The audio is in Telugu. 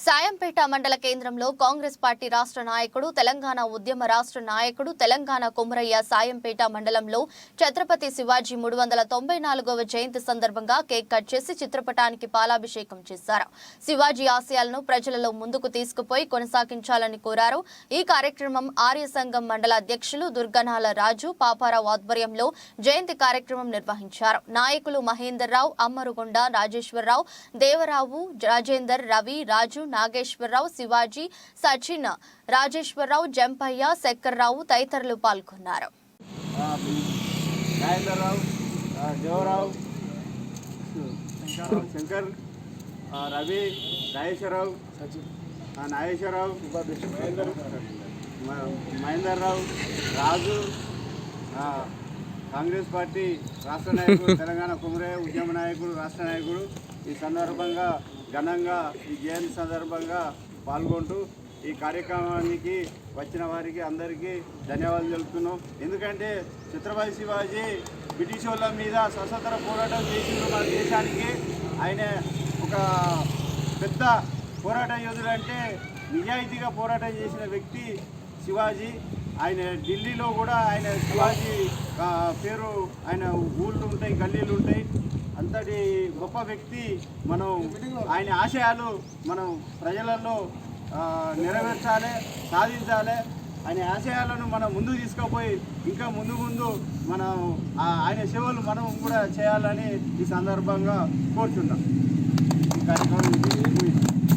సాయంపేట మండల కేంద్రంలో కాంగ్రెస్ పార్టీ రాష్ట్ర నాయకుడు తెలంగాణ ఉద్యమ రాష్ట్ర నాయకుడు తెలంగాణ కొమరయ్య సాయంపేట మండలంలో ఛత్రపతి శివాజీ 394వ జయంతి సందర్భంగా కేక్ కట్ చేసి చిత్రపటానికి పాలాభిషేకం చేశారు. శివాజీ ఆశయాలను ప్రజలలో ముందుకు తీసుకుపోయి కొనసాగించాలని కోరారు. ఈ కార్యక్రమం ఆర్య సంఘం మండల అధ్యక్షులు దుర్గనాల రాజు పాపారావు ఆధ్వర్యంలో జయంతి కార్యక్రమం నిర్వహించారు. నాయకులు మహేందర్ రావు, అమ్మరుగొండ రాజేశ్వరరావు, దేవరావు, రాజేందర్, రవి, రాజు, నాగేశ్వరరావు, శివాజీ, సచిన్, రాజేశ్వరరావు, జంపయ్య, శక్కర్రావు తదితరులు పాల్గొన్నారు. దేవరావు, శంకర్, రవి, రాజేశ్వరరావు, నాగేశ్వరరావు, మహేందర్ రావు, రాజు, కాంగ్రెస్ పార్టీ రాష్ట్ర నాయకుడు, తెలంగాణ కొమరయ్య ఉద్యమ నాయకుడు, రాష్ట్ర నాయకుడు. ఈ సందర్భంగా ఘనంగా ఈ జయంతి సందర్భంగా పాల్గొంటూ ఈ కార్యక్రమానికి వచ్చిన వారికి అందరికీ ధన్యవాదాలు తెలుపుతున్నాం. ఎందుకంటే ఛత్రపతి శివాజీ బ్రిటిష్ వాళ్ళ మీద స్వతంత్ర పోరాటం చేసిన మన దేశానికి ఆయన ఒక పెద్ద పోరాట యోధుడు. అంటే నిజాయితీగా పోరాటం చేసిన వ్యక్తి శివాజీ. ఆయన ఢిల్లీలో కూడా ఆయన శివాజీ పేరు, ఆయన ఊళ్ళు ఉంటాయి, గల్లీలు ఉంటాయి. అంతటి గొప్ప వ్యక్తి. మనం ఆయన ఆశయాలు మనం ప్రజలలో నెరవేర్చాలి, సాధించాలి. ఆయన ఆశయాలను మనం ముందుకు తీసుకుపోయి ఇంకా ముందు మనం ఆయన సేవలు మనం కూడా చేయాలని ఈ సందర్భంగా కోరుచున్నాం. ఈ కార్యక్రమం